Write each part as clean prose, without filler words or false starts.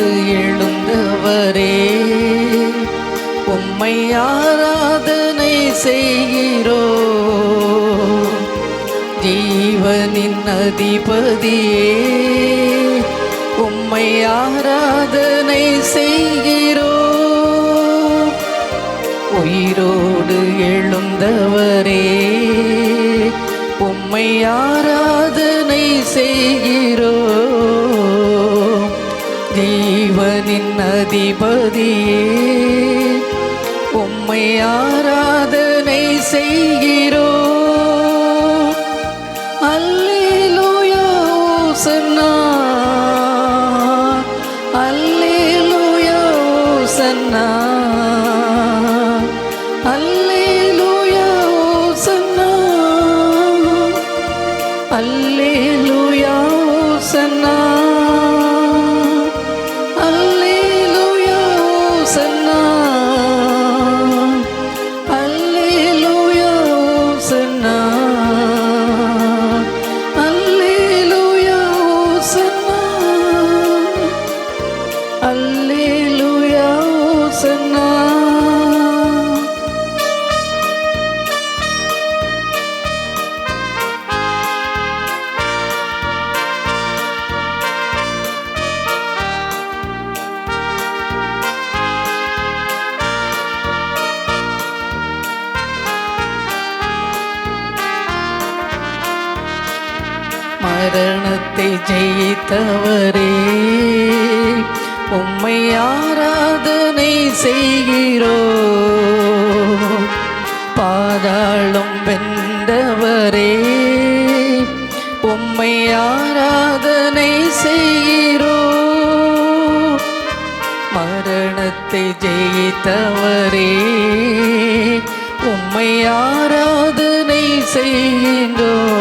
உயிரோடு எழுந்தவரே, உம்மை ஆராதனை செய்கிறோம். ஜீவனின் அதிபதியே, உம்மை ஆராதனை செய்கிறோம். உயிரோடு எழுந்தவரே, உம்மை ஆராதனை செய்கிறோம். ஜீவனின் அதிபதியே, உம்மை ஆராதனை செய்கிறோம். அல்லேலூயா ஓசன்னா, அல்லேலூயா ஓசன்னா, அல்லேலூயா ஓசன்னா, அல்லேலூயா ஓசன்னா, அல்லேலூயா ஓசன்னா, அல்லேலூயா ஓசன்னா, அல்லேலூயா ஓசன்னா, அல்லேலூயா ஓசன்னா. மரணத்தை ஜெயித்தவரே, உம்மை ஆராதனை செய்கிறோம். பாதாளம் வென்றவரே, உம்மை ஆராதனை செய்கிறோம். மரணத்தை ஜெயித்தவரே, உம்மை ஆராதனை செய்கிறோம்.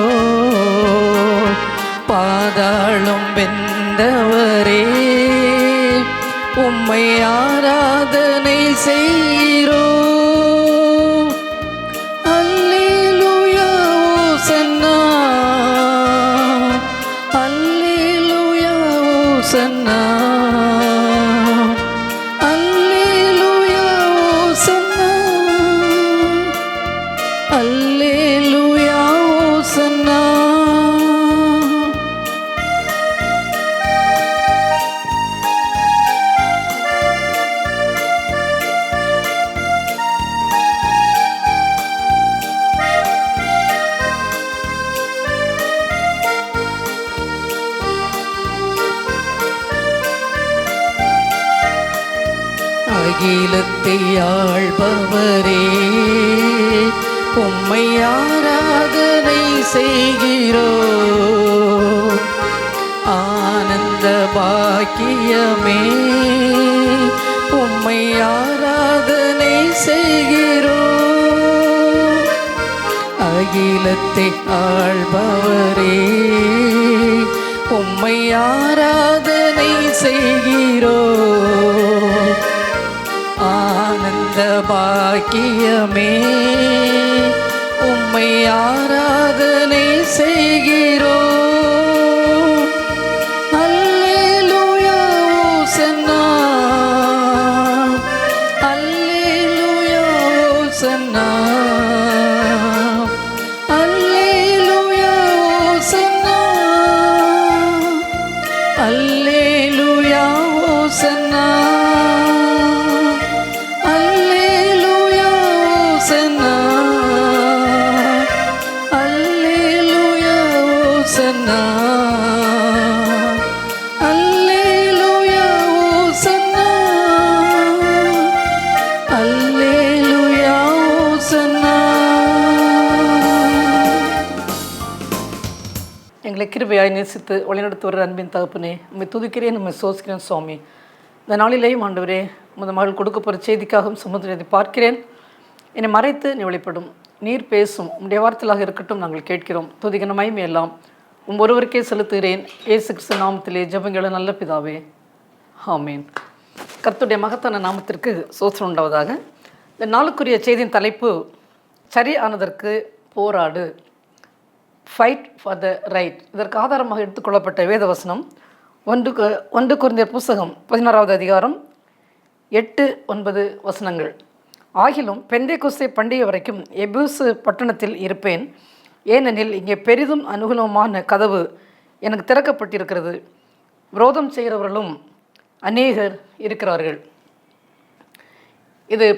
பாதாளம் வென்றவரே, உம்மை ஆராதனை செய்கிறோம். அல்லேலூயா ஓசன்னா, அல்லேலூயா ஓசன்னா, அல்லேலூயா ஓசன்னா, அல்லேலூயா ஓசன்னா. அகிலத்தை ஆள்பவரே, உம்மை ஆராதனை செய்கிறோம். ஆனந்த பாக்கியமே, உம்மை ஆராதனை செய்கிறோம். அகிலத்தை ஆள்பவரே, உம்மை ஆராதனை செய்கிறோம். ஆனந்த பாக்கியமே, உம்மை ஆராதனை செய்கிறோம். அல்லேலூயா ஓசன்னா, அல்லேலூயா ஓசன்னா, அல்லேலூயா ஓசன்னா, அல்லேலூயா ஓசன்னா, அல்லேலூயா ஓசன்னா, அல்லேலூயா ஓசன்னா, அல்லேலூயா ஓசன்னா, அல்லேலூயா ஓசன்னா. எங்களை கிருபையாய் நேசித்து வழிநடத்து வர அன்பின் தகப்பனே, உம்மை துதிக்கிறேன், உம்மை சோசிக்கிறேன் சுவாமி. இந்த நாளிலேயும் ஆண்டவரே, உமது மகள் கொடுக்க போகிற செய்திக்காகவும் சமுத்திரத்தை பார்க்கிறேன். என்னை மறைத்து நீ வெளிப்படும், நீர் பேசும், உம்முடைய வார்த்தையாக இருக்கட்டும் நாங்கள் கேட்கிறோம். துதிக்கிற மகிமை எல்லாம் ஒருவருக்கே செலுத்துகிறேன். இயேசு கிறிஸ்து நாமத்திலே ஜெபங்களை நல்ல பிதாவே, ஆமீன். கர்த்தருடைய மகத்தான நாமத்திற்கு சோத்திரம் உண்டாவதாக. இந்த நாளுக்குரிய செய்தியின் தலைப்பு சரியானதற்கு போராடு, ஃபைட் ஃபார் த ரைட். இதற்கு ஆதாரமாக எடுத்துக்கொள்ளப்பட்ட வேதவசனம் ஒன்று கொரிந்தியர் புஸ்தகம் 16வது அதிகாரம் 8-9 வசனங்கள். ஆகிலும் பெந்தேகொஸ்தே பண்டிகை வரைக்கும் எபேசு பட்டணத்தில் இருப்பேன், ஏனெனில் இங்கே பெரிதும் அனுகூலமான கதவு எனக்கு திறக்கப்பட்டிருக்கிறது, விரோதம் செய்கிறவர்களும் அநேகர் இருக்கிறார்கள். இது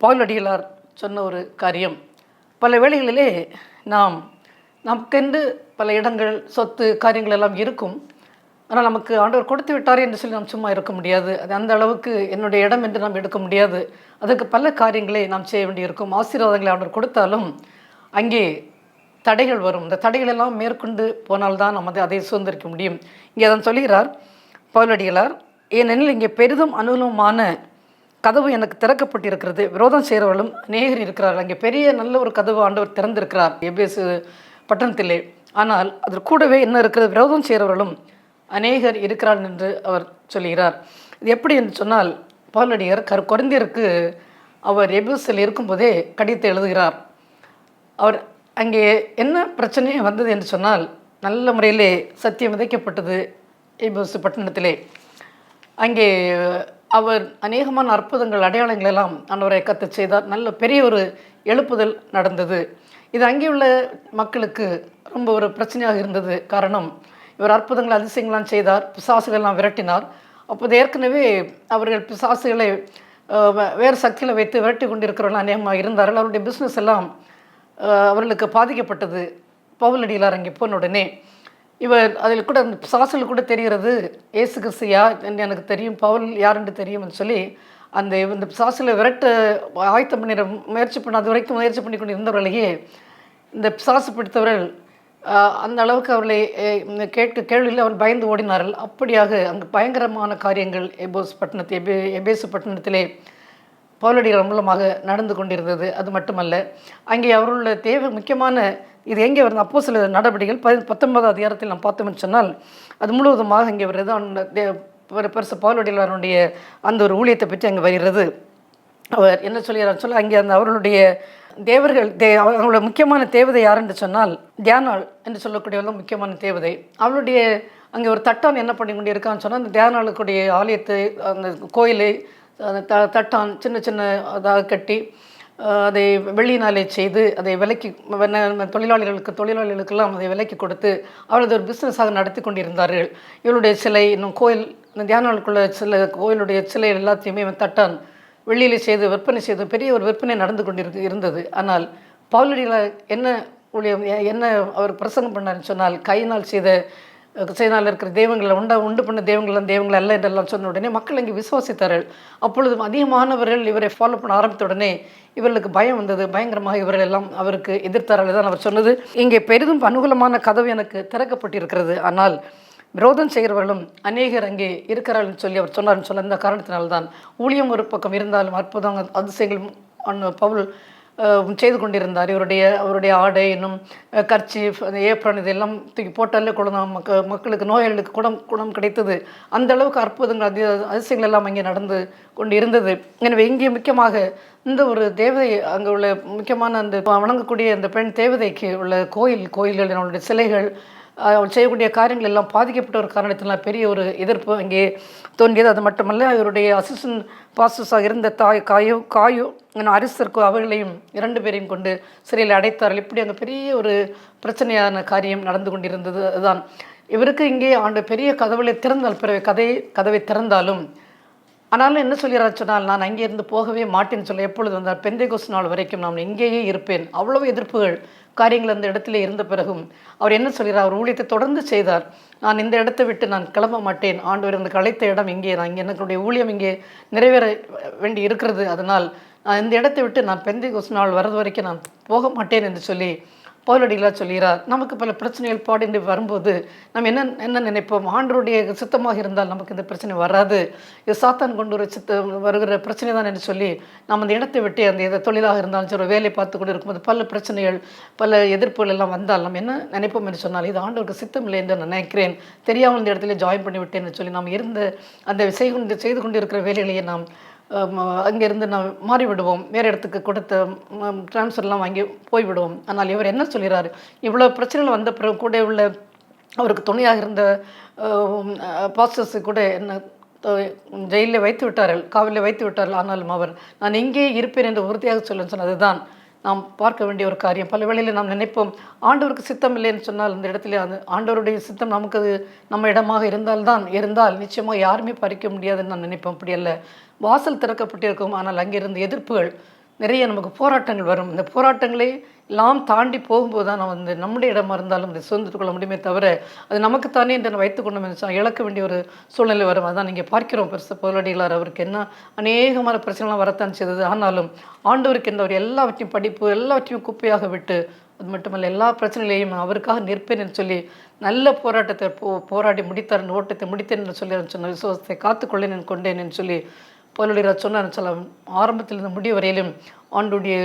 பவுலடிகளார் சொன்ன ஒரு காரியம். பல வேளைகளிலே நமக்கென்று பல இடங்கள், சொத்து, காரியங்கள் எல்லாம் இருக்கும். ஆனால் நமக்கு ஆண்டவர் கொடுத்து விட்டாரே என்று சொல்லி நாம் சும்மா இருக்க முடியாது. அது அந்த அளவுக்கு என்னுடைய இடம் என்று நாம் எடுக்க முடியாது. அதுக்கு பல காரியங்களை நாம் செய்ய வேண்டியிருக்கும். ஆசீர்வாதங்களை ஆண்டவர் கொடுத்தாலும் அங்கே தடைகள் வரும். இந்த தடைகள் எல்லாம் மேற்கொண்டு போனால்தான் நம்ம அதை சுதந்திரிக்க முடியும். இங்கே அதான் சொல்கிறார் பவுலடிகளார், ஏனெனில் இங்கே பெரிதும் அனுகூலமான கதவு எனக்கு திறக்கப்பட்டிருக்கிறது, விரோதம் செய்கிறவர்களும் அநேகர் இருக்கிறார்கள். அங்கே பெரிய நல்ல ஒரு கதவு ஆண்டவர் திறந்திருக்கிறார் எபேசு பட்டணத்திலே. ஆனால் அது கூடவே என்ன இருக்கிறது? விரோதம் செய்கிறவர்களும் அநேகர் இருக்கிறார்கள் என்று அவர் சொல்கிறார். இது எப்படி என்று சொன்னால், பவுலடியார் கொரிந்தியருக்கு அவர் எபேசில் இருக்கும்போதே கடிதத்தை எழுதுகிறார். அவர் அங்கே என்ன பிரச்சனை வந்தது என்று சொன்னால், நல்ல முறையிலே சத்தியம் விதைக்கப்பட்டது எபேசு பட்டணத்திலே. அங்கே அவர் அநேகமான அற்புதங்கள், அடையாளங்கள் எல்லாம் ஆண்டவரை கத்தச் செய்தார். நல்ல பெரிய ஒரு எழுப்புதல் நடந்தது. இது அங்கே உள்ள மக்களுக்கு ரொம்ப ஒரு பிரச்சனையாக இருந்தது. காரணம், இவர் அற்புதங்கள், அதிசயங்கள்லாம் செய்தார், பிசாசுகள்லாம் விரட்டினார். அப்போது ஏற்கனவே அவர்கள் பிசாசுகளை வேறு சக்தியில் வைத்து விரட்டி கொண்டிருக்கிறவர்கள் அநேகமாக இருந்தார்கள். அவருடைய பிஸ்னஸ் எல்லாம் அவர்களுக்கு பாதிக்கப்பட்டது. பவுலடிகளார் அங்கே போன உடனே இவர் அதில் கூட பிசாசுகள் கூட தெரிகிறது, இயேசு கிறிஸ்து யார் என்று எனக்கு தெரியும், பவுல் யார் என்று தெரியும் என்று சொல்லி இந்த பிசாசுகளை விரட்ட ஆயத்தம் பண்ணி முயற்சி அது வரைக்கும் முயற்சி பண்ணி கொண்டு இருந்தவர்களையே இந்த பிசாசு பிடித்தவர்கள் அந்த அளவுக்கு அவர்களை கேள்வியில் அவர் பயந்து ஓடினார்கள். அப்படியாக அங்கு பயங்கரமான காரியங்கள் எபேசு பட்டணத்திலே பவுலடிகளார் மூலமாக நடந்து கொண்டிருந்தது. அது மட்டுமல்ல, அங்கே அவர்களுடைய முக்கியமான இது எங்கே வருது? அப்போஸ்தலர் நடவடிக்கைகள் 19வது அதிகாரத்தில் நாம் பார்த்தோம்னு சொன்னால், அது முழுவதுமாக இங்கே வருது. பெருசு பவுலடிகளாருடைய அந்த ஒரு ஊழியத்தை பற்றி அங்கே வருகிறது. அவர் என்ன சொல்கிறார் சொல்ல, அங்கே அந்த அவர்களுடைய தேவர்கள் அவங்களோட முக்கியமான தேவதை யார் என்று சொன்னால், தியானாள் என்று சொல்லக்கூடியவர்கள் முக்கியமான தேவதை. அவளுடைய அங்கே ஒரு தட்டான் என்ன பண்ணி கொண்டு இருக்கான்னு சொன்னால், அந்த தியானாளுக்குடைய ஆலயத்தை, அந்த கோயிலை, அந்த தட்டான் சின்ன சின்ன அதாக கட்டி அதை வெள்ளினாலே செய்து அதை விலைக்கு தொழிலாளிகளுக்கெல்லாம் அதை விலைக்கு கொடுத்து அவரது ஒரு பிஸ்னஸாக நடத்தி கொண்டிருந்தார்கள். இவளுடைய சிலை, இன்னும் கோயில், இந்த தியானாளுக்குள்ள சில கோயிலுடைய சிலை எல்லாத்தையுமே தட்டான் வெள்ளியிலே செய்து விற்பனை செய்து பெரிய ஒரு விற்பனை நடந்து இருந்தது. ஆனால் பவுலடிகளார் என்ன அவர் பிரசங்கம் பண்ணார்னு சொன்னால், கையினால் செய்தால் இருக்கிற தெய்வங்களை உண்டு பண்ண தெய்வங்கள் அல்ல என்றெல்லாம் சொன்ன உடனே மக்கள் அங்கே விசுவாசித்தார்கள். அப்பொழுது அதிகமானவர்கள் இவரை ஃபாலோ பண்ண ஆரம்பித்த உடனே இவர்களுக்கு பயம் வந்தது. பயங்கரமாக இவர்கள் எல்லாம் அவருக்கு எதிர்த்தார்கள். தான் அவர் சொன்னது, இங்கே பெரிதும் அனுகூலமான கதவு எனக்கு திறக்கப்பட்டிருக்கிறது, ஆனால் விரோதம் செய்கிறவர்களும் அநேகர் அங்கே இருக்கிறார்கள் சொல்லி அவர் சொன்னார்னு சொல்ல, இந்த காரணத்தினால்தான் ஊழியம் ஒரு பக்கம் இருந்தாலும் அற்புதம் அதிசயங்கள் பவுல் செய்து கொண்டிருந்தார். அவருடைய ஆடை, இன்னும் கர்ச்சீஃப், அந்த ஏப்ரன், இதெல்லாம் தூக்கி போட்டாலே மக்களுக்கு நோயாளிகளுக்கு குணம் கிடைத்தது. அந்த அளவுக்கு அற்புதங்கள், அதிசயங்கள் எல்லாம் அங்கே நடந்து கொண்டு இருந்தது. எனவே இங்கே முக்கியமாக இந்த ஒரு தேவதை, அங்கே உள்ள முக்கியமான அந்த வணங்கக்கூடிய அந்த பெண் தேவதைக்கு உள்ள கோயில்கள், அவளுடைய சிலைகள், அவள் செய்யக்கூடிய காரியங்கள் எல்லாம் பாதிக்கப்பட்ட ஒரு காரணத்தினால் பெரிய ஒரு எதிர்ப்பு அங்கே தோன்றியது. அது மட்டுமல்ல, அவருடைய அசிஸ்டன்ட் பாஸ்டர்ஸாக இருந்த காயோ அரிஸ்தர்க்கோ அவர்களையும் 2 பேரையும் கொண்டு சிறையில் அடைத்தார்கள். இப்படி அங்கே பெரிய ஒரு பிரச்சனையான காரியம் நடந்து கொண்டிருந்தது. அதுதான் இவருக்கு இங்கே ஆண்டு பெரிய கதவுகளை திறந்தால், பிறகு கதவை திறந்தாலும் ஆனாலும் என்ன சொல்கிறார் சொன்னால், நான் அங்கே இருந்து போகவே மாட்டேன்னு சொல்ல, எப்பொழுது வந்தால் பெந்தேகொஸ்து நாள் வரைக்கும் நான் இங்கேயே இருப்பேன். அவ்வளவு எதிர்ப்புகள் காரியங்கள் அந்த இடத்துல இருந்த பிறகும் அவர் என்ன சொல்கிறார்? அவர் ஊழியத்தை தொடர்ந்து செய்தார். நான் இந்த இடத்தை விட்டு நான் கிளம்ப மாட்டேன், ஆண்டவர் எனக்கு அழைத்த இடம் இங்கே, நான் இங்கே என்னுடைய ஊழியம் இங்கே நிறைவேற வேண்டி இருக்கிறது, அதனால் நான் இந்த இடத்தை விட்டு நான் பெந்தேகொஸ்து நாள் வர்றது வரைக்கும் நான் போக மாட்டேன் என்று சொல்லி பவுலடிகளார் சொல்கிறார். நமக்கு பல பிரச்சனைகள் பாடிண்டு வரும்போது நம்ம என்ன நினைப்போம்? ஆண்டவருடைய சித்தமாக இருந்தால் நமக்கு இந்த பிரச்சனை வராது, இது சாத்தான் கொண்டு வருகிற பிரச்சனை தான் என்று சொல்லி நம்ம அந்த இடத்தை விட்டு அந்த தொழிலாக இருந்தாலும் சரி, வேலை பார்த்து கொண்டு இருக்கும்போது பல பிரச்சனைகள், பல எதிர்ப்புகள் எல்லாம் வந்தால் நம்ம என்ன நினைப்போம் என்று சொன்னால், இது ஆண்டவருக்கு சித்தம் இல்லை என்று நான் நினைக்கிறேன், தெரியாமல் இந்த இடத்துல ஜாயின் பண்ணி விட்டேன்னு சொல்லி நாம் அந்த செய்து கொண்டு இருக்கிற வேலைகளையே நாம் அங்கேருந்து நான் மாறிவிடுவோம், வேறு இடத்துக்கு கொடுத்த ட்ரான்ஸ்ஃபர்லாம் வாங்கி போய்விடுவோம். ஆனால் இவர் என்ன சொல்கிறார்? இவ்வளோ பிரச்சனைகள் வந்த பிறகு கூட உள்ள அவருக்கு துணையாக இருந்த பாஸ்டர்ஸு கூட என்ன ஜெயிலில் வைத்து விட்டார்கள், காவலில் வைத்து விட்டார்கள். ஆனாலும் அவர் நான் எங்கே இருப்பேன் என்று உறுதியாக சொல்லுன்னு சொன்னால் அதுதான் நாம் பார்க்க வேண்டிய ஒரு காரியம். பல வேளையில் நாம் நினைப்போம் ஆண்டவருக்கு சித்தம் இல்லைன்னு சொன்னால் அந்த இடத்துல அது ஆண்டவருடைய சித்தம் நமக்கு அது நம்ம இடமாக இருந்தால் நிச்சயமாக யாருமே பறிக்க முடியாதுன்னு நான் நினைப்போம். அப்படி அல்ல, வாசல் திறக்கப்பட்டிருக்கும். ஆனால் அங்கிருந்து எதிர்ப்புகள் நிறைய நமக்கு போராட்டங்கள் வரும். இந்த போராட்டங்களை எல்லாம் தாண்டி போகும்போது தான் நம்ம நம்முடைய இடமா இருந்தாலும் அதை சுதந்திரத்து கொள்ள முடியுமே தவிர அது நமக்குத்தானே என்று வைத்துக்கொண்டோம் என்று இழக்க வேண்டிய ஒரு சூழ்நிலை வரும். அதான் நீங்கள் பார்க்கிறோம். பெருசு பவுலடிகளார் அவருக்கு என்ன அநேகமான பிரச்சனைலாம் வரத்தான் செய்தது. ஆனாலும் ஆண்டவருக்கு என்றவர் எல்லாவற்றையும் படிப்பு எல்லாவற்றையும் குப்பையாக விட்டு, அது மட்டுமல்ல எல்லா பிரச்சனைகளையும் அவருக்காக நிற்பேன் என்று சொல்லி நல்ல போராட்டத்தை போராடி முடித்தார். ஓட்டத்தை முடித்தேன் என்று சொல்லி சொன்ன விசுவாசத்தை காத்துக்கொள்ளேன் கொண்டேன் என்று சொல்லி பவுலடிகளார் சொன்னார். சொல்ல ஆரம்பத்திலிருந்து முடிவு வரையிலும் ஆண்டுடைய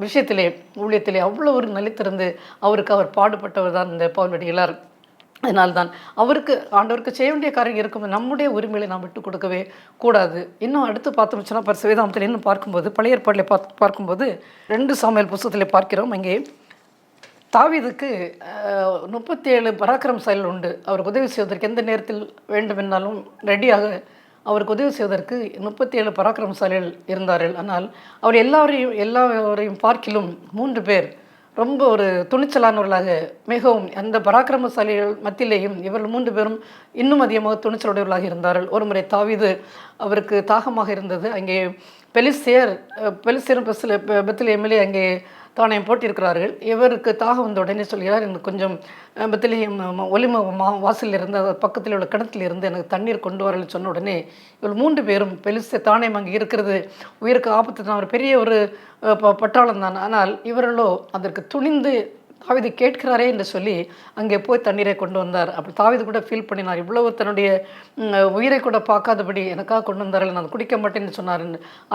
விஷயத்திலே ஊழியத்திலே அவ்வளோ ஒரு நிலைத்திருந்து அவர் பாடுபட்டவர் தான் இந்த பவுலடிகளார். அதனால்தான் ஆண்டவருக்கு செய்ய வேண்டிய காரியம் இருக்கும். நம்முடைய உரிமையை நாம் விட்டு கொடுக்கவே கூடாது. இன்னும் அடுத்து பார்த்தோம்னா வேதாமத்தில் இன்னும் பார்க்கும்போது பழைய ஏற்பாட்டில் பார்க்கும்போது 2 சாமுவேல் புத்தகத்தில் பார்க்கிறோம். அங்கே தாவீதுக்கு 37 பராக்கிரமசாலிகள் உண்டு. அவருக்கு உதவி செய்வதற்கு எந்த நேரத்தில் வேண்டுமென்றாலும் ரெடியாக அவருக்கு உதவி செய்வதற்கு 37 பராக்கிரமசாலிகள் இருந்தார்கள். ஆனால் அவர் எல்லாரையும் பார்க்கிலும் 3 பேர் ரொம்ப ஒரு துணிச்சலானவர்களாக, மிகவும் அந்த பராக்கிரமசாலிகள் மத்தியிலேயும் இவர்கள் 3 பேரும் இன்னும் அதிகமாக துணிச்சலுடையவர்களாக இருந்தார்கள். ஒரு முறை தாவீது அவருக்கு தாகமாக இருந்தது. அங்கே பெலிஸ்தியரும் பெத்லெகேமிலே அங்கே தானியம் போட்டிருக்கிறார்கள். இவருக்கு தாகம் வந்த உடனே சொல்கிறார், எனக்கு கொஞ்சம் பெத்லெகேம் ஒலிம வாசலில் இருந்து பக்கத்தில் உள்ள கிணத்தில் இருந்து எனக்கு தண்ணீர் கொண்டு வரலன்னு சொன்ன உடனே இவள் 3 பேரும் பெலிஸ்திய தானியம் அங்கே இருக்கிறது, உயிருக்கு ஆபத்து தான், ஒரு பெரிய ஒரு பட்டாளம் தான். ஆனால் இவர்களோ அதற்கு துணிந்து தாவீது கேட்கிறாரே என்று சொல்லி அங்கே போய் தண்ணீரை கொண்டு வந்தார். அப்படி தாவீது கூட ஃபீல் பண்ணினார், இவ்வளவு தன்னுடைய உயிரை கூட பார்க்காதபடி எனக்காக கொண்டு வந்தார்கள், நான் குடிக்க மாட்டேன்னு சொன்னார்.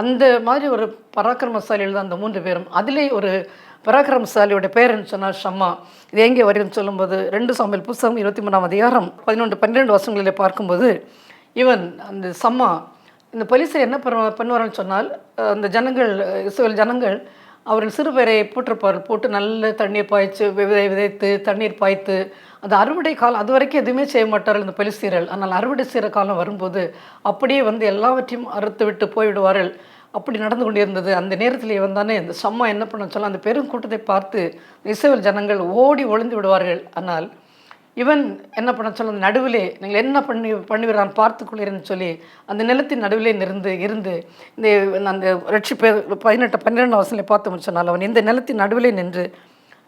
அந்த மாதிரி ஒரு பராக்கிரமசாலிகள் தான் அந்த 3 பேரும். அதிலே ஒரு பராக்கிரமசாலியோட பேருன்னு சொன்னார் ஷம்மா. இது எங்கே வருதுன்னு சொல்லும்போது 2 சாமுவேல் புத்தகம் 23ஆம் அதிகாரம் 11-12 வசனங்களில் பார்க்கும்போது இவன் அந்த சம்மா இந்த பெலிஸ்தர் என்ன பண்ணுவார்னு சொன்னால், அந்த இஸ்ரவேல் ஜனங்கள் அவர்கள் சிறுபேரை போட்டு நல்ல தண்ணீர் பாய்ச்சி விதைத்து தண்ணீர் பாய்த்து அந்த அறுவடை காலம் அது வரைக்கும் எதுவுமே செய்ய மாட்டார்கள் இந்த பெலிஸ்தீரர்கள். ஆனால் அறுவடை செய்கிற காலம் வரும்போது அப்படியே எல்லாவற்றையும் அறுத்து விட்டு போய்விடுவார்கள். அப்படி நடந்து கொண்டிருந்தது. அந்த நேரத்தில் இவன் தானே இந்த சம்மா என்ன பண்ண சொல்ல அந்த பெரும் கூட்டத்தை பார்த்து இஸ்ரவேல் ஜனங்கள் ஓடி ஒளிந்து விடுவார்கள். ஆனால் இவன் என்ன பண்ண சொல்ல அந்த நடுவிலே நீங்கள் என்ன பண்ணுவீரான் பார்த்துக்கொள்கிறேன்னு சொல்லி அந்த நிலத்தின் நடுவிலே இருந்து இந்த அந்த ரட்சிப்பு 18-12 வசனங்களை பார்த்து சொன்னால் அவன் இந்த நிலத்தின் நடுவிலே நின்று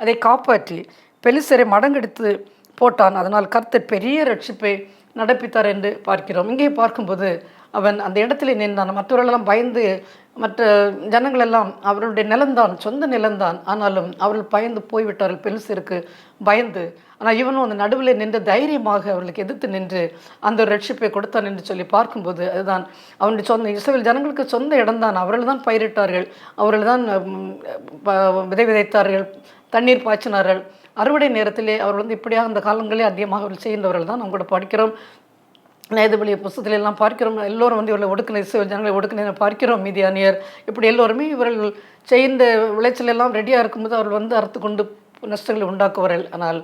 அதை காப்பாற்றி பெலிஸ்தரை மடங்கெடுத்து போட்டான். அதனால் கர்த்தர் பெரிய ரட்சிப்பை நடப்பித்தார் என்று பார்க்கிறோம். இங்கே பார்க்கும்போது அவன் அந்த இடத்துல நின்றான். மற்றவர்களெல்லாம் பயந்து, மற்ற ஜனங்களெல்லாம் அவர்களுடைய நிலம்தான், சொந்த நிலம்தான், ஆனாலும் அவர்கள் பயந்து போய்விட்டார்கள் பெலிஸ்தருக்கு பயந்து. ஆனால் இவனும் அந்த நடுவில் நின்று தைரியமாக அவர்களுக்கு எதிர்த்து நின்று அந்த ஒரு ரட்சிப்பை கொடுத்தான் என்று சொல்லி பார்க்கும்போது அதுதான் அவனுடைய சொந்த இஸ்ரவேல் ஜனங்களுக்கு சொந்த இடம்தான். அவர்கள் தான் பயிரிட்டார்கள், அவர்கள் தான் விதைத்தார்கள், தண்ணீர் பாய்ச்சினார்கள். அறுவடை நேரத்திலே அவர்கள் இப்படியாக அந்த காலங்களே அதிகமாக அவர்கள் செய்கின்றவர்கள் தான் நம்ம கூட படிக்கிறோம். நேதுபலிய புத்தகத்தில் எல்லாம் பார்க்கிறோம். எல்லோரும் இவர்களை ஒடுக்கின இஸ்ரவேல் ஜனங்களை ஒடுக்கின பார்க்கிறோம். மீதியானியர் இப்படி எல்லோருமே இவர்கள் செய்த விளைச்சல் எல்லாம் ரெடியாக இருக்கும்போது அவர்கள் அறுத்து கொண்டு நஷ்டங்களை உண்டாக்குவார்கள். ஆனால்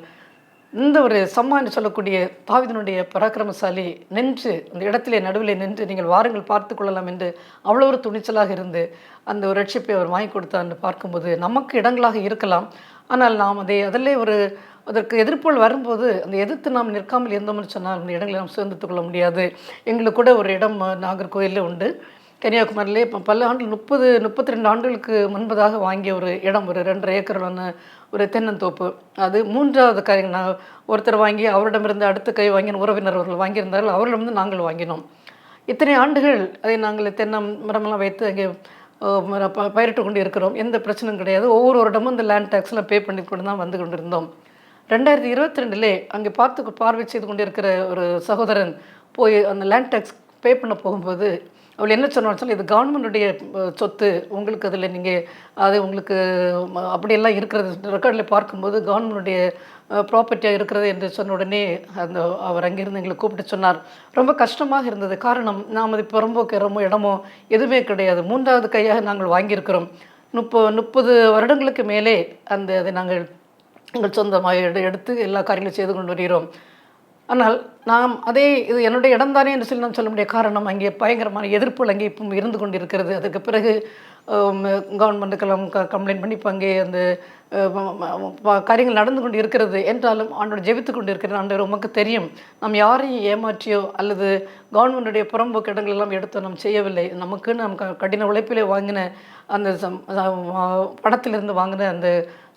இந்த ஒரு சம்மா என்று சொல்லக்கூடிய தாவீதினுடைய பராக்கிரமசாலி நின்று அந்த இடத்திலே நடுவிலே நின்று நீங்கள் வாருங்கள் பார்த்து கொள்ளலாம் என்று அவ்வளோ ஒரு துணிச்சலாக இருந்து அந்த ஒரு ரட்சிப்பை அவர் வாங்கி கொடுத்தான்னு பார்க்கும்போது நமக்கு இடங்களாக இருக்கலாம். ஆனால் நாம் அதிலே அதற்கு எதிர்ப்போல் வரும்போது அந்த எதிர்த்து நாம் நிற்காமல் இருந்தோம்னு சொன்னால் அந்த இடங்களை நாம் சுதந்திரத்து கொள்ள முடியாது. எங்களுக்கு கூட ஒரு இடம் நாகர்கோயிலில் உண்டு, கன்னியாகுமரியிலே. பல ஆண்டுகள் 32 ஆண்டுகளுக்கு முன்பதாக வாங்கிய ஒரு இடம், ஒரு 2.5 ஏக்கரான ஒரு தென்னந்தோப்பு. அது 3வது காரியம். நான் ஒருத்தர் வாங்கி அவரிடமிருந்து அடுத்த கை வாங்கின உறவினர் அவர்கள் வாங்கியிருந்தார்கள், அவர்களிடமிருந்து நாங்கள் வாங்கினோம். இத்தனை ஆண்டுகள் அதை நாங்கள் தென்னை மரமெல்லாம் வைத்து அங்கே பயிரிட்டு கொண்டு இருக்கிறோம். எந்த பிரச்சனையும் கிடையாது. ஒவ்வொரு வருடமும் இந்த லேண்ட் டேக்ஸ்லாம் பே பண்ணி கொண்டு தான் வந்து கொண்டு இருந்தோம். 2022 அங்கே பார்வை செய்து கொண்டு இருக்கிற ஒரு சகோதரன் போய் அந்த லேண்ட் டேக்ஸ் பே பண்ண போகும்போது அவள் என்ன சொன்னான்னு சொல்லி, இது கவர்மெண்ட்டுடைய சொத்து, உங்களுக்கு அதில் நீங்கள் அது உங்களுக்கு அப்படியெல்லாம் இருக்கிறது ரெக்கார்டில் பார்க்கும்போது கவர்மெண்ட்டுடைய ப்ராப்பர்ட்டியாக இருக்கிறது என்று சொன்ன உடனே அவர் அங்கேருந்து எங்களை கூப்பிட்டு சொன்னார். ரொம்ப கஷ்டமாக இருந்தது. காரணம், நாம் அது புறம்போக்கு இடமோ எதுவுமே கிடையாது. 3வது கையாக நாங்கள் வாங்கியிருக்கிறோம். 30 வருடங்களுக்கு மேலே அதை நாங்கள் எங்கள் சொந்தமாக எடுத்து எல்லா காரியங்களும் செய்து கொண்டு வருகிறோம். ஆனால் நாம் அதே இது என்னுடைய இடம்தானே என்று சொல்லி நாம் சொல்ல முடிய காரணம், அங்கே பயங்கரமான எதிர்ப்புகள் அங்கே இப்போ இருந்து கொண்டு இருக்கிறது. அதுக்கு பிறகு கவர்மெண்ட்டுக்கெல்லாம் கம்ப்ளைண்ட் பண்ணி இப்போ அங்கே அந்த காரியங்கள் நடந்து கொண்டு இருக்கிறது. என்றாலும் ஆண்டோடு ஜெபித்து கொண்டு இருக்கிறது. ஆண்டவர் உமக்கு தெரியும், நாம் யாரையும் ஏமாற்றியோ அல்லது கவர்மெண்ட்டுடைய புறம்போக்கு இடங்கள் எல்லாம் எடுத்தோ நாம் செய்யவில்லை. நமக்குன்னு நம் கடின உழைப்பிலே வாங்கின அந்த பணத்திலிருந்து வாங்கின அந்த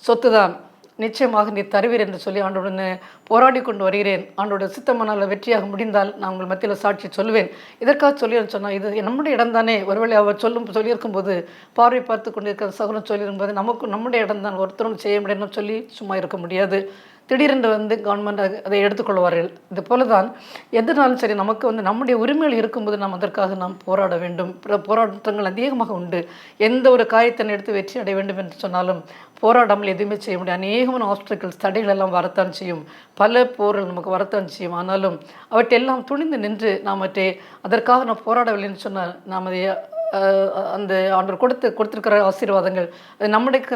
சொத்து தான் நிச்சயமாக நீ தருவீர் என்று சொல்லி ஆண்டோடன் போராடி கொண்டு வருகிறேன். ஆண்டோட சித்தமானால் வெற்றியாக முடிந்தால் நான் உங்கள் மத்தியில் சாட்சி சொல்லுவேன். இதற்காக சொல்லி சொன்னால் இது நம்முடைய இடம் தானே. ஒருவேளை அவர் சொல்லியிருக்கும்போது பார்வை பார்த்து கொண்டு இருக்கிற சகோதரன் சொல்லியிருக்கும்போது நம்முடைய இடம் தான், ஒருத்தரும் செய்ய முடியும்னு சொல்லி சும்மா இருக்க முடியாது. திடீரென்று கவர்மெண்ட் அதை எடுத்துக்கொள்வார்கள். இது போல தான் எதுனாலும் சரி, நமக்கு நம்முடைய உரிமைகள் இருக்கும்போது நாம் அதற்காக நாம் போராட வேண்டும். போராட்டங்கள் அதிகமாக உண்டு. எந்த ஒரு காரியத்தை எடுத்து வெற்றி அடைய வேண்டும் என்று சொன்னாலும் போராடாமல் எதுவுமே செய்ய முடியும். அநேகமான ஆப்ஸ்டக்கிள்ஸ், தடைகள் எல்லாம் வரத்தான் செய்யும். பல போர்கள் நமக்கு வரத்தான் செய்யும். ஆனாலும் அவற்றையெல்லாம் துணிந்து நின்று நாம் அதற்காக நாம் போராடவில்லைன்னு சொன்னால் நாம் அதை அந்த ஆண்டவர் கொடுத்திருக்கிற ஆசீர்வாதங்கள் அது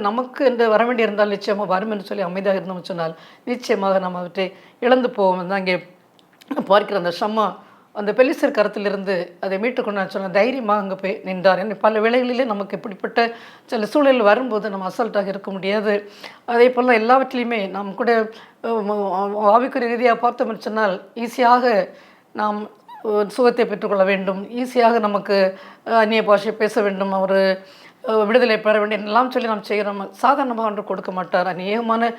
நமக்கு என்று வர வேண்டி இருந்தால் நிச்சயமாக வரும் என்று சொல்லி அமைதியாக இருந்தோம்னு சொன்னால் நிச்சயமாக நாம் அவற்றை இழந்து போவோம். அங்கே பார்க்கிற அந்த ஷம்மா அந்த பெலிஸ்தர் கரத்திலிருந்து அதை மீட்டுக்கொண்டு சொன்ன தைரியமாக அங்கே போய் நின்றார். பல வேளைகளிலே நமக்கு இப்படிப்பட்ட சில சூழலில் வரும்போது நம்ம அசால்ட்டாக இருக்க முடியாது. அதே போல் எல்லாவற்றிலையுமே நாம் கூட ஆவிக்குரிய ரீதியாக பார்த்தோம்னு சொன்னால் ஈஸியாக நாம் சுகத்தை பெற்றுக்கொள்ள வேண்டும், ஈஸியாக நமக்கு அந்நிய பாஷை பேச வேண்டும், ஒரு விடுதலை பெற வேண்டும் எல்லாம் சொல்லி நாம் செய்கிறோம். சாதாரணமாக ஆண்டவர் கொடுக்க மாட்டார். அநேகமான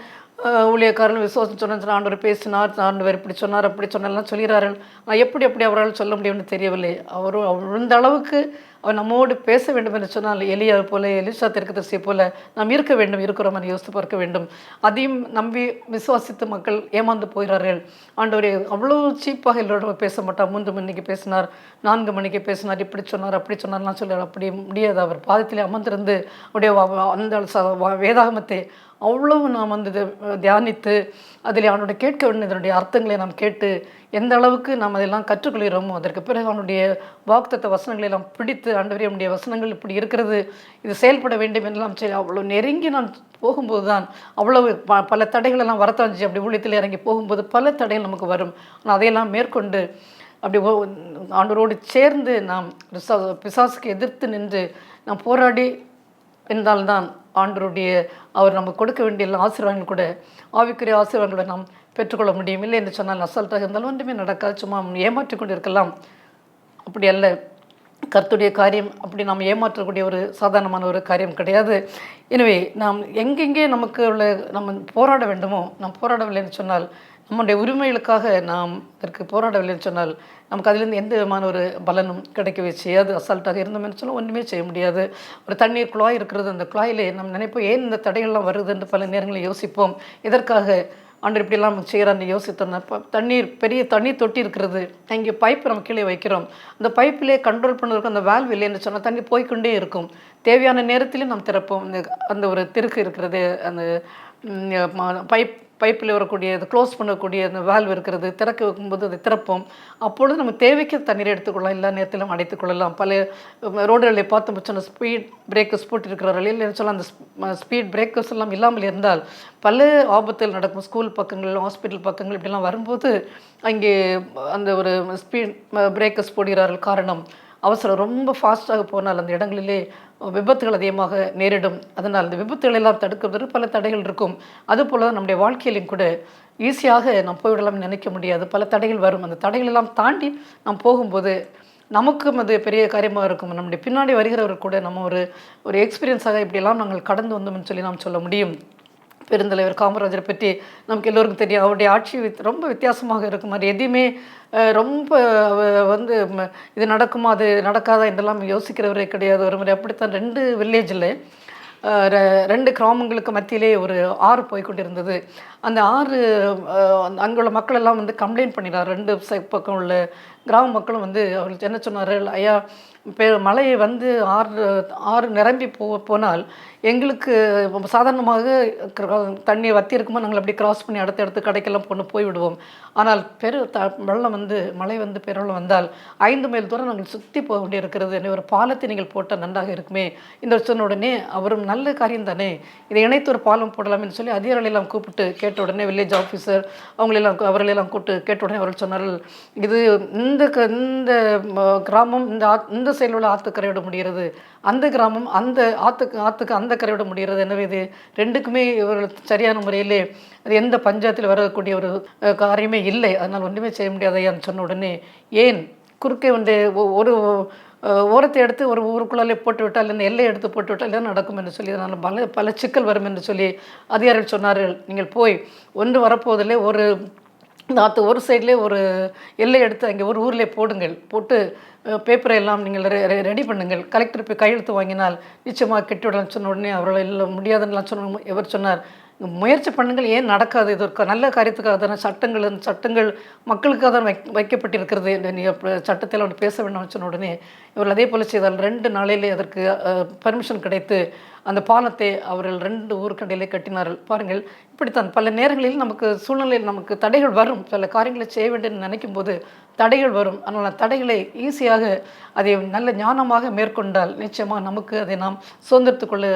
ஊழியக்காரர்கள் விசுவாசம் சொன்ன ஆண்டவர் பேசினார், ஆண்டவர் இப்படி சொன்னார் அப்படி சொன்னார்லாம் சொல்கிறார்கள். ஆனால் எப்படி அவரால் சொல்ல முடியும்னு தெரியவில்லை. இந்த அளவுக்கு அவர் நம்மோடு பேச வேண்டும் என்று சொன்னால் எலியா போல, எலிசா தீர்க்கதரிசியை போல நாம் இருக்க வேண்டும், இருக்கிறோம் என்று யோசித்து பார்க்க வேண்டும். அதையும் நம்பி விசுவாசித்து மக்கள் ஏமாந்து போகிறார்கள். ஆண்டவரே அவ்வளோ சீப்பாக எல்லோரோட பேச மாட்டார். 3 மணிக்கு பேசினார், 4 மணிக்கு பேசினார், இப்படி சொன்னார் அப்படி சொன்னார்லாம் சொல்கிறார். அப்படி முடியாது. அவர் பாதத்திலே அமர்ந்திருந்து அவருடைய அந்த வேதாகமத்தை அவ்வளவு நாம் தியானித்து அதில் அவனுடைய கேட்க வேண்டும், இதனுடைய அர்த்தங்களை நாம் கேட்டு எந்த அளவுக்கு நாம் அதெல்லாம் கற்றுக்கொள்கிறோமோ அதற்கு பிறகு அவனுடைய வாக்குத்தத்த வசனங்களை எல்லாம் பிடித்து ஆண்டவரே அவனுடைய வசனங்கள் இப்படி இருக்கிறது, இது செயல்பட வேண்டும் என்றெல்லாம் சரி அவ்வளோ நெருங்கி நான் போகும்போது தான் அவ்வளவு பல தடைகள் எல்லாம் வரத்தாச்சு. அப்படி ஊழியத்தில் இறங்கி போகும்போது பல தடைகள் நமக்கு வரும். ஆனால் அதையெல்லாம் மேற்கொண்டு அப்படி ஆண்டவரோடு சேர்ந்து நாம் பிசாசுக்கு எதிர்த்து நின்று நாம் போராடி இருந்தால்தான் ஆண்டவருடைய அவர் நமக்கு கொடுக்க வேண்டிய எல்லா ஆசீர்வாதங்கள் கூட ஆவிக்குரிய ஆசீர்வாதங்களை நாம் பெற்றுக்கொள்ள முடியும். இல்லை என்று சொன்னால் அசால்ட்டாக இருந்தாலும் ஒன்றுமே நடக்காது, சும்மா ஏமாற்றி கொண்டு இருக்கலாம். அப்படி அல்ல. கர்த்தருடைய காரியம் அப்படி நாம் ஏமாற்றக்கூடிய ஒரு சாதாரணமான ஒரு காரியம் கிடையாது. எனவே நாம் எங்கெங்கே நமக்கு நம்ம போராட வேண்டுமோ நாம் போராடவில்லைன்னு சொன்னால், நம்முடைய உரிமைகளுக்காக நாம் அதற்கு போராடவில்லைன்னு சொன்னால் நமக்கு அதிலிருந்து எந்த விதமான ஒரு பலனும் கிடைக்கவே செய்யாது. அசால்ட்டாக இருந்தோம்னு சொன்னால் ஒன்றுமே செய்ய முடியாது. ஒரு தண்ணீர் குழாய் இருக்கிறது, அந்த குழாயிலே நம்ம நினைப்போம் ஏன் இந்த தடைகள்லாம் வருது என்று பல நேரங்களில் யோசிப்போம். இதற்காக ஆண்டு இப்படிலாம் செய்கிறான்னு யோசித்தோம்னா, பெரிய தண்ணீர் தொட்டி இருக்கிறது, அங்கே பைப்பு நம்ம கீழே வைக்கிறோம், அந்த பைப்பிலே கண்ட்ரோல் பண்ணுறதுக்கு அந்த வேல்வ் இல்லைன்னு சொன்னால் தண்ணி போய்கொண்டே இருக்கும். தேவையான நேரத்திலே நாம் திறப்போம். அந்த ஒரு திருக்கு இருக்கிறது, அந்த பைப்பில் வரக்கூடிய அது க்ளோஸ் பண்ணக்கூடிய அந்த வேல்வ் இருக்கிறது, திறக்க வைக்கும்போது அதை திறப்போம். அப்பொழுது நம்ம தேவைக்கு தண்ணீரை எடுத்துக்கொள்ளலாம், எல்லா நேரத்திலும் அடைத்துக்கொள்ளலாம். பல ரோடுகளை பார்த்து சொன்ன ஸ்பீட் பிரேக்கர்ஸ் போட்டிருக்கிறார்கள். இல்லைன்னு சொன்னால் அந்த ஸ்பீட் பிரேக்கர்ஸ் எல்லாம் இல்லாமல் இருந்தால் பல ஆபத்துகள் நடக்கும். ஸ்கூல் பக்கங்கள், ஹாஸ்பிட்டல் பக்கங்கள் இப்படிலாம் வரும்போது அங்கே அந்த ஒரு ஸ்பீட் பிரேக்கர்ஸ் போடுகிறார்கள். காரணம் அவசரம், ரொம்ப ஃபாஸ்ட்டாக போனால் அந்த இடங்களிலே விபத்துகள் அதிகமாக நேரிடும். அதனால் அந்த விபத்துகள் எல்லாம் தடுக்கிறதுக்கு பல தடைகள் இருக்கும். அதுபோல் நம்முடைய வாழ்க்கையிலும் கூட ஈஸியாக நாம் போய்விடலாம்னு நினைக்க முடியாது. பல தடைகள் வரும். அந்த தடைகள் எல்லாம் தாண்டி நாம் போகும்போது நமக்கும் அது பெரிய காரியமாக இருக்கும். நம்முடைய பின்னாடி வருகிறவர் கூட நம்ம ஒரு எக்ஸ்பீரியன்ஸாக இப்படியெல்லாம் நாங்கள் கடந்து வந்தோம்னு சொல்லி நாம் சொல்ல முடியும். பெருந்தலைவர் காமராஜரை பற்றி நமக்கு எல்லோருக்கும் தெரியும். அவருடைய ஆட்சி ரொம்ப வித்தியாசமாக இருக்கும். அது எதையுமே ரொம்ப இது நடக்குமா அது நடக்காதா இதெல்லாம் யோசிக்கிறவரே கிடையாது. ஒரு முறை அப்படித்தான் 2 வில்லேஜில் 2 கிராமங்களுக்கு மத்தியிலே ஒரு ஆறு போய்கொண்டிருந்தது. அந்த ஆறு அங்குள்ள மக்கள் எல்லாம் கம்ப்ளைண்ட் பண்ணினார். 2 பக்கம் உள்ள கிராம மக்களும் வந்து அவர்களுக்கு என்ன சொன்னார்கள், ஐயா மழை வந்து ஆறு ஆறு நிரம்பி போனால் எங்களுக்கு சாதாரணமாக தண்ணி வத்தி இருக்குமோ நாங்கள் அப்படி கிராஸ் பண்ணி அடுத்த கடைக்கெல்லாம் போய்விடுவோம். ஆனால் வெள்ளம் வந்து மழை வந்து பெருவெள்ளம் வந்தால் 5 மைல் தூரம் நாங்கள் சுற்றி போக வேண்டியிருக்கிறது. எனவே ஒரு பாலத்தை நீங்கள் போட்டால் நன்றாக இருக்குமே என்று சொன்ன உடனே அவரும் நல்ல காரியம் தானே, இதை இணைத்து ஒரு பாலம் போடலாம்னு சொல்லி அதிகாரிகளெல்லாம் கூப்பிட்டு கேட்ட உடனே வில்லேஜ் ஆஃபீஸர் அவர்களெல்லாம் கூப்பிட்டு கேட்ட உடனே அவர்கள் சொன்னார்கள், இது இந்த கிராமம் இந்த சைடில் உள்ள ஆற்றுக்கரையோட முடிகிறது, அந்த கிராமம் அந்த ஆற்றுக்கு அந்த கரையோட முடிகிறது. எனவே இது ரெண்டுக்குமே இவர்கள் சரியான முறையிலே அது எந்த பஞ்சாயத்தில் வரக்கூடிய ஒரு காரியமே இல்லை, அதனால் ஒன்றுமே செய்ய முடியாதையான்னு சொன்ன உடனே, ஏன் குறுக்கே வந்து ஒரு ஓரத்தை எடுத்து ஒரு ஊருக்குள்ளாலே போட்டு விட்டால் என்ன எல்லை எடுத்து போட்டு விட்டால் என்ன நடக்கும் என்று சொல்லி அதனால் பல சிக்கல் வரும் என்று சொல்லி அதிகாரிகள் சொன்னார்கள், நீங்கள் போய் ஒன்று வரப்போவதில்லை, இந்த ஆற்று ஒரு சைட்லேயே ஒரு எல்லை எடுத்து அங்கே ஒரு ஊரில் போட்டு பேப்பரை எல்லாம் நீங்கள் ரெடி பண்ணுங்கள், கலெக்டர் போய் கையெழுத்து வாங்கினால் நிச்சயமாக கெட்டுவிடலாம் சொன்ன உடனே அவர்கள் எல்லாம் முடியாதுன்னெலாம் சொன்ன இவர் சொன்னார், முயற்சி பண்ணுங்கள், ஏன் நடக்காது, இது ஒரு நல்ல காரியத்துக்காக தானே, சட்டங்கள் மக்களுக்காக தான் வைக்கப்பட்டிருக்கிறது, சட்டத்தில் ஒன்று பேச வேண்டாம்னு சொன்ன உடனே இவர்கள் அதே போல் செய்தால் 2 நாளிலே அதற்கு பர்மிஷன் கிடைத்து அந்த பாலத்தை அவர்கள் 2 ஊருக்கடையிலே கட்டினார்கள். பாருங்கள், இப்படித்தான் பல நேரங்களில் நமக்கு சூழ்நிலையில் நமக்கு தடைகள் வரும், பல காரியங்களை செய்ய வேண்டும் நினைக்கும் போது தடைகள் வரும். ஆனால் தடைகளை ஈஸியாக அதை நல்ல ஞானமாக மேற்கொண்டால் நிச்சயமாக நமக்கு அதை நாம் சுதந்திரத்துக் கொள்ள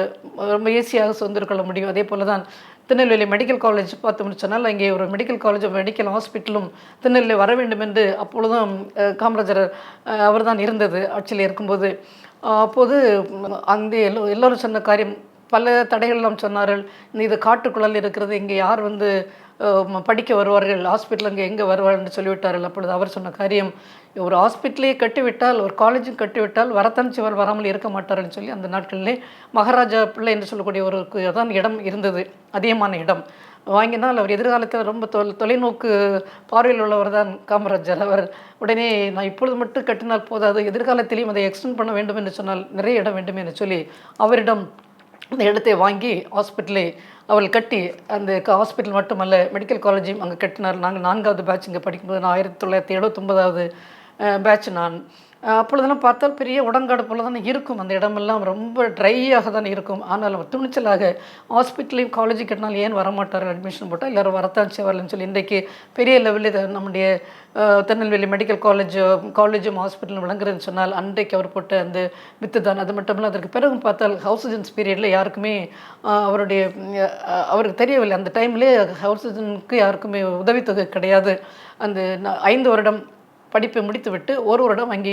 ரொம்ப ஈஸியாக சுதந்திரம் கொள்ள முடியும். அதே போல தான் திருநெல்வேலி மெடிக்கல் காலேஜ் பார்த்தோம்னு சொன்னால் அங்கே ஒரு மெடிக்கல் காலேஜும் மெடிக்கல் ஹாஸ்பிட்டலும் திருநெல்வேலி வர வேண்டும் என்று அப்பொழுதும் காமராஜர் அவர் தான் இருந்தது ஆட்சியில் இருக்கும்போது. அப்போது அங்கே எல்லோரும் சொன்ன காரியம், பல தடைகள்லாம் சொன்னார்கள், இது காட்டுக்குள்ளல் இருக்கிறது, இங்கே யார் வந்து படிக்க வருவார்கள், ஹாஸ்பிட்டல் அங்கே எங்கே வருவார்கள் என்று சொல்லிவிட்டார்கள். அப்பொழுது அவர் சொன்ன காரியம், ஒரு ஹாஸ்பிட்டலையே கட்டிவிட்டால் ஒரு காலேஜும் கட்டிவிட்டால் வரத்தான் சிவர் வராமல் இருக்க மாட்டார்கள்னு சொல்லி அந்த நாட்களிலே மகாராஜா பிள்ளை என்று சொல்லக்கூடிய ஒரு தான் இடம் இருந்தது, அதிகமான இடம் வாங்கினால் அவர் எதிர்காலத்தில் ரொம்ப தொலைநோக்கு பார்வையில் உள்ளவர் தான் காமராஜர். அவர் உடனே நான் இப்பொழுது மட்டும் கட்டினால் போதாது, எதிர்காலத்திலையும் அதை எக்ஸ்டெண்ட் பண்ண வேண்டும் என்று சொன்னால் நிறைய இடம் வேண்டும் என்று சொல்லி அவரிடம் அந்த இடத்தை வாங்கி ஹாஸ்பிட்டலை அவள் கட்டி அந்த ஹாஸ்பிட்டல் மட்டுமல்ல மெடிக்கல் காலேஜையும் அங்கே கட்டினார். நாங்கள் 4வது பேட்ச் இங்கே படிக்கும்போது நான் 1979வது பேட்ச் நான். அப்பொழுதெல்லாம் பார்த்தால் பெரிய உடங்காடு போல தானே இருக்கும், அந்த இடமெல்லாம் ரொம்ப ட்ரையாக தான் இருக்கும். ஆனால் அவர் துணிச்சலாக ஹாஸ்பிட்டலையும் காலேஜும் கட்டினால் ஏன் வரமாட்டார்கள், அட்மிஷன் போட்டால் எல்லோரும் வரத்தான் செய்வார்னு சொல்லி இன்றைக்கு பெரிய லெவலில் நம்முடைய திருநெல்வேலி மெடிக்கல் காலேஜும் ஹாஸ்பிட்டலும் விளங்குறதுன்னு சொன்னால் அன்றைக்கு அவர் போட்ட அந்த வித்து தான். அது மட்டும் இல்லை, அதற்கு பிறகும் பார்த்தால் ஹவுசிஜன்ஸ் பீரியடில் யாருக்குமே அவருக்கு தெரியவில்லை, அந்த டைம்லேயே ஹவுசிஜனுக்கு யாருக்குமே உதவித்தொகை கிடையாது. அந்த 5 வருடம் படிப்பை முடித்துவிட்டு 1 வருடம் அங்கே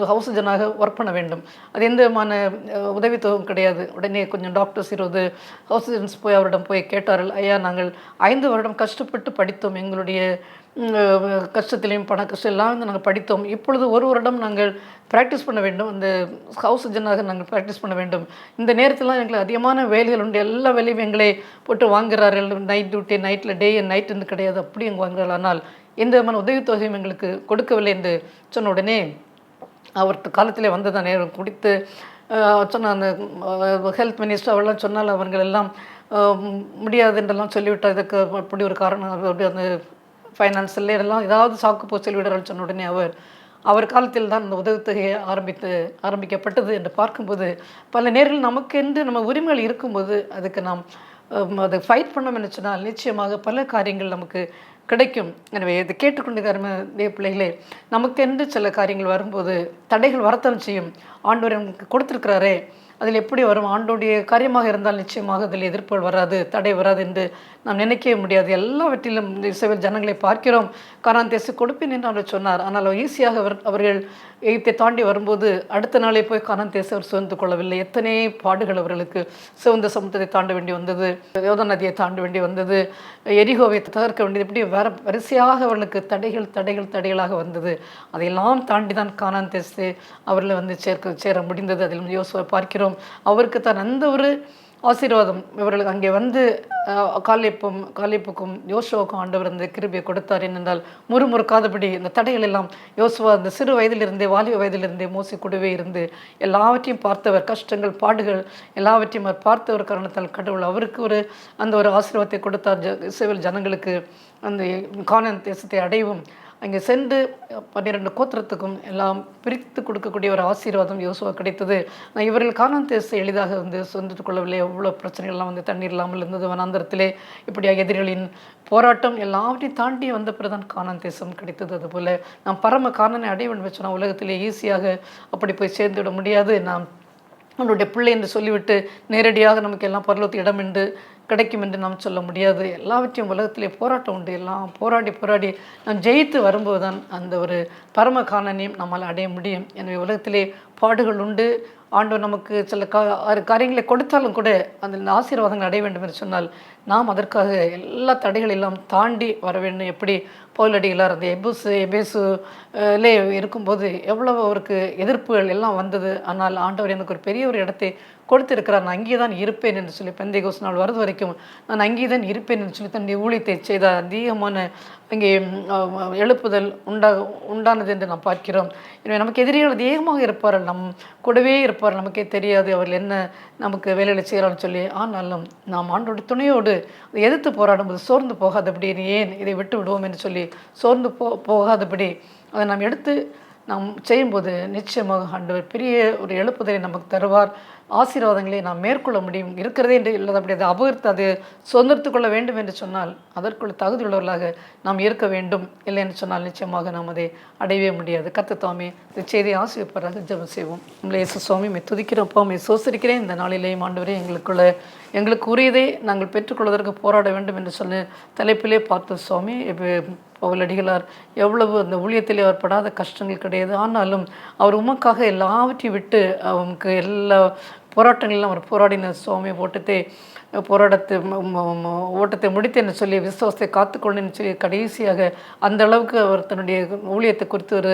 ஹவுசிஜனாக ஒர்க் பண்ண வேண்டும், அது எந்த விதமான உதவித்தொகையும் கிடையாது. உடனே கொஞ்சம் டாக்டர்ஸ் 20 ஹவுசிஜன்ஸ் போய் அவரிடம் போய் கேட்டார்கள், ஐயா நாங்கள் 5 வருடம் கஷ்டப்பட்டு படித்தோம், எங்களுடைய கஷ்டத்திலையும் பண கஷ்டம் எல்லாம் வந்து நாங்கள் படித்தோம், இப்பொழுது 1 வருடம் நாங்கள் ப்ராக்டிஸ் பண்ண வேண்டும், அந்த ஹவுசிஜனாக நாங்கள் ப்ராக்டிஸ் பண்ண வேண்டும், இந்த நேரத்திலாம் எங்களுக்கு அதிகமான வேலைகள் உண்டு, எல்லா வேலையும் எங்களை போட்டு வாங்குகிறார்கள், நைட் டியூட்டி நைட்டில் டே அண்ட் நைட்டுன்னு கிடையாது, அப்படி எங்கே வாங்குகிறார்கள், ஆனால் எந்த விதமான உதவித்தொகையும் எங்களுக்கு கொடுக்கவில்லை என்று சொன்ன உடனே அவருக்கு காலத்திலே வந்ததான் நேரம் குடித்து சொன்ன அந்த ஹெல்த் மினிஸ்டர் அவெல்லாம் சொன்னால் அவர்கள் எல்லாம் முடியாது என்றெல்லாம் சொல்லிவிட்டார், இதுக்கு அப்படி ஒரு காரணம், அப்படி அந்த ஃபைனான்ஸில் இதெல்லாம் ஏதாவது சாக்கு போ சொல்லிவிடுறான்னு சொன்ன உடனே அவர் காலத்தில் தான் அந்த உதவித்தொகையை ஆரம்பிக்கப்பட்டது என்று பார்க்கும்போது பல நேரங்கள் நமக்கென்று நம்ம உரிமைகள் இருக்கும்போது அதுக்கு நாம் அதை ஃபைட் பண்ணோம் என்று சொன்னால் நிச்சயமாக பல காரியங்கள் நமக்கு கிடைக்கும். எனவே இதை கேட்டுக்கொண்டு பிள்ளைகளே, நமக்கென்று சில காரியங்கள் வரும்போது தடைகள் வரத்தான் செய்யும். ஆண்டவர் நமக்கு கொடுத்துருக்கிறாரே, அதில் எப்படி வரும், ஆண்டோடைய காரியமாக இருந்தால் நிச்சயமாக அதில் எதிர்ப்புகள் வராது, தடை வராது என்று நாம் நினைக்கவே முடியாது. எல்லாவற்றிலும் இஸ்ரவேல் ஜனங்களை பார்க்கிறோம், கானான் தேசம் கொடுப்பேன் என்று அவர் சொன்னார். ஆனால் ஈஸியாக அவர்கள் எகிப்தை தாண்டி வரும்போது அடுத்த நாளே போய் கானான் தேசம் அவர் சுதந்து கொள்ளவில்லை. எத்தனை பாடுகள் அவர்களுக்கு, சிவந்த சமுத்திரத்தை தாண்ட வேண்டி வந்தது, யோர்தான் நதியை தாண்ட வேண்டி வந்தது, எரிகோவை தகர்க்க வேண்டியது, இப்படி வரிசையாக அவர்களுக்கு தடைகளாக வந்தது. அதையெல்லாம் தாண்டி தான் கானான் தேசத்தை அவர்களை வந்து சேர முடிந்தது. அதில் யோசுவை பார்க்கிறோம், அவருக்கு தான் அந்த ஒரு ஆசீர்வாதம் இவர்களுக்கு அங்கே வந்து காலேப்புக்கும் யோசுவாவுக்கும் ஆண்டவர் அந்த கிருபையை கொடுத்தார். என்னென்றால் முறுமுறுக்காதபடி இந்த தடைகள் எல்லாம் யோசுவா அந்த சிறு வயதிலிருந்தே வாலிப வயதிலிருந்தே மோசே கூடவே இருந்து எல்லாவற்றையும் பார்த்தவர், கஷ்டங்கள் பாடுகள் எல்லாவற்றையும் அவர் பார்த்தவர் காரணத்தால் கடவுள் அவருக்கு அந்த ஒரு ஆசீர்வாதத்தை கொடுத்தார். இஸ்ரவேல் ஜனங்களுக்கு அந்த கானான் தேசத்தை அடையவும் அங்கே சென்று 12 கோத்திரத்துக்கும் எல்லாம் பிரித்து கொடுக்கக்கூடிய ஒரு ஆசீர்வாதம் யோசுவா கிடைத்தது. இவர்கள் கானான் தேசத்தை எளிதாக வந்து சொந்தத்துக் கொள்ளவில்லை. எவ்வளோ பிரச்சனைகள்லாம் வந்து தண்ணீர் இல்லாமல் இருந்தது வனாந்தரத்திலே. இப்படியாக எதிரிகளின் போராட்டம் எல்லாவற்றையும் தாண்டி வந்த பிறதான் கானான் தேசம் கிடைத்தது. அதுபோல் நாம் பரம கானானை அடைய வேண்டும் சொன்னால் உலகத்திலே ஈஸியாக அப்படி போய் சேர்ந்து விட முடியாது. நாம் நம்மளுடைய பிள்ளை என்று சொல்லிவிட்டு நேரடியாக நமக்கு எல்லாம் பரலோகத்து இடம் என்று கிடைக்கும் என்று நாம் சொல்ல முடியாது. எல்லாவற்றையும் உலகத்திலே போராட்டம் உண்டு. எல்லாம் போராடி போராடி நாம் ஜெயித்து வரும்போது தான் அந்த ஒரு பரம காணனையும் நம்மால் அடைய முடியும். எனவே உலகத்திலே பாடுகள் உண்டு. ஆண்டவர் நமக்கு சில காரியங்களை கொடுத்தாலும் கூட அந்த ஆசீர்வாதங்கள் அடைய வேண்டும் என்று சொன்னால் நாம் அதற்காக எல்லா தடைகள் எல்லாம் தாண்டி வர வேண்டும். எப்படி பவுலடிகளார் அந்த எபேசுலே இருக்கும்போது எவ்வளவு அவருக்கு எதிர்ப்புகள் எல்லாம் வந்தது. ஆனால் ஆண்டவர் எனக்கு ஒரு பெரிய ஒரு இடத்தை கொடுத்திருக்கிறார். நான் அங்கே தான் இருப்பேன் என்று சொல்லி பெந்தைகோஸ்து நாள் வருது வரைக்கும் நான் அங்கே தான் இருப்பேன் என்று சொல்லி தன்னுடைய ஊழியத்தை செய்த அதிகமான அங்கே எழுப்புதல் உண்டானது என்று நாம் பார்க்கிறோம். எனவே நமக்கு எதிரிகள் அதிகமாக இருப்பார்கள், நம் கூடவே இருப்பார்கள், நமக்கே தெரியாது அவர்கள் என்ன நமக்கு வேலைகளை செய்கிறான்னு சொல்லி. ஆனாலும் நாம் ஆண்டோட துணையோடு எதிர்த்து போராடும்போது சோர்ந்து போகாதபடி ஏன் இதை விட்டு விடுவோம் என்று சொல்லி சோர்ந்து போகாதபடி அதை நாம் எடுத்து நாம் செய்யும்போது நிச்சயமாக ஆண்டவர் பெரிய ஒரு எழுப்புதலை நமக்கு தருவார். ஆசீர்வாதங்களை நாம் மேற்கொள்ள முடியும். இருக்கிறதே என்று இல்லாத அப்படி அதை அபகரித்து அது சுதந்திரத்து கொள்ள வேண்டும் என்று சொன்னால் அதற்குள்ள தகுதியுள்ளவர்களாக நாம் இருக்க வேண்டும். இல்லை என்று சொன்னால் நிச்சயமாக நாம் அதை அடையவே முடியாது. கர்த்தர் தாமே இந்த செய்தியை ஆசீர்வதிப்பாராக. ஜெபம் செய்வோம். நம்மளை இயேசு சுவாமி துதிக்கிறப்போ சோசரிக்கிறேன். இந்த நாளிலேயும் ஆண்டவரே எங்களுக்கு உரியதை நாங்கள் பெற்றுக்கொள்வதற்கு போராட வேண்டும் என்று சொல்லி தலைப்பிலே பார்த்த சுவாமி பவுலடிகளார் எவ்வளவு அந்த ஊழியத்திலே அவர் படாத கஷ்டங்கள் கிடையாது. ஆனாலும் அவர் உமக்காக எல்லாவற்றையும் விட்டு அவனுக்கு எல்லா போராட்டங்கள்லாம் அவர் போராடின சுவாமி ஓட்டத்தை முடித்தேன்னு சொல்லி விசுவாசத்தை காத்துக்கொள்ளுன்னு சொல்லி கடைசியாக அந்த அளவுக்கு அவர் தன்னுடைய ஊழியத்தை குறித்து ஒரு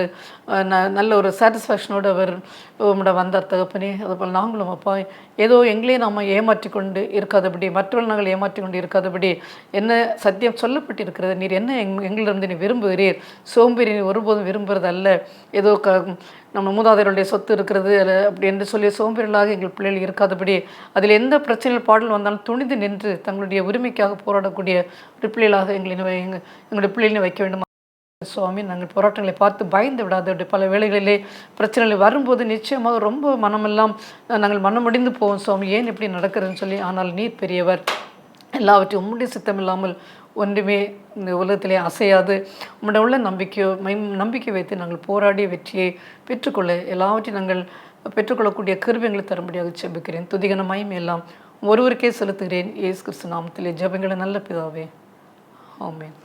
நல்ல ஒரு சாட்டிஸ்ஃபேக்ஷனோடு அவர் வந்தார். தகப்பனே, அதுபோல் நாங்களும் அப்பா ஏதோ எங்களே நாம் ஏமாற்றி கொண்டு இருக்காதபடி, மற்றவர்கள் நாங்கள் ஏமாற்றி கொண்டு இருக்காதபடி என்ன சத்தியம் சொல்லப்பட்டிருக்கிறது. நீர் என்ன எங்களிலிருந்து நீ விரும்புகிறீர்? சோம்பேறி ஒருபோதும் விரும்புகிறது அல்ல. ஏதோ நம்ம மூதாதையருடைய சொத்து இருக்கிறது அப்படி என்று சொல்லி சோம்பேறிகளாக எங்கள் பிள்ளைகள் இருக்காதபடி, அதில் எந்த பிரச்சனைகள் பாடல் வந்தாலும் துணிந்து நின்று தங்களுடைய உரிமைக்காக போராடக்கூடிய ஒரு பிள்ளைகளாக எங்களுடைய பிள்ளைகளை வைக்க வேண்டும். சுவாமி, நாங்கள் போராட்டங்களை பார்த்து பயந்து விடாது. பல வேளைகளிலே பிரச்சனைகள் வரும்போது நிச்சயமாக ரொம்ப மனமெல்லாம் நாங்கள் மனமடிந்து போவோம். சுவாமி, ஏன் இப்படி நடக்கிறதுன்னு சொல்லி. ஆனால் நீர் பெரியவர். எல்லாவற்றையும் உம்முடைய சித்தம் இல்லாமல் ஒன்றுமே இந்த உலகத்திலே அசையாது. உம்முடைய உள்ள நம்பிக்கை வைத்து நாங்கள் போராடி வெற்றியை பெற்றுக்கொள்ள எல்லாவற்றையும் நாங்கள் பெற்றுக்கொள்ளக்கூடிய கிருபைகளை தரும்படியாக ஜெபிக்கிறேன். துதிகன மகிமை எல்லாம் ஒருவருக்கே செலுத்துகிறேன். இயேசு கிறிஸ்து நாமத்திலே ஜெபங்களை நல்ல பிதாவே, ஆமென்.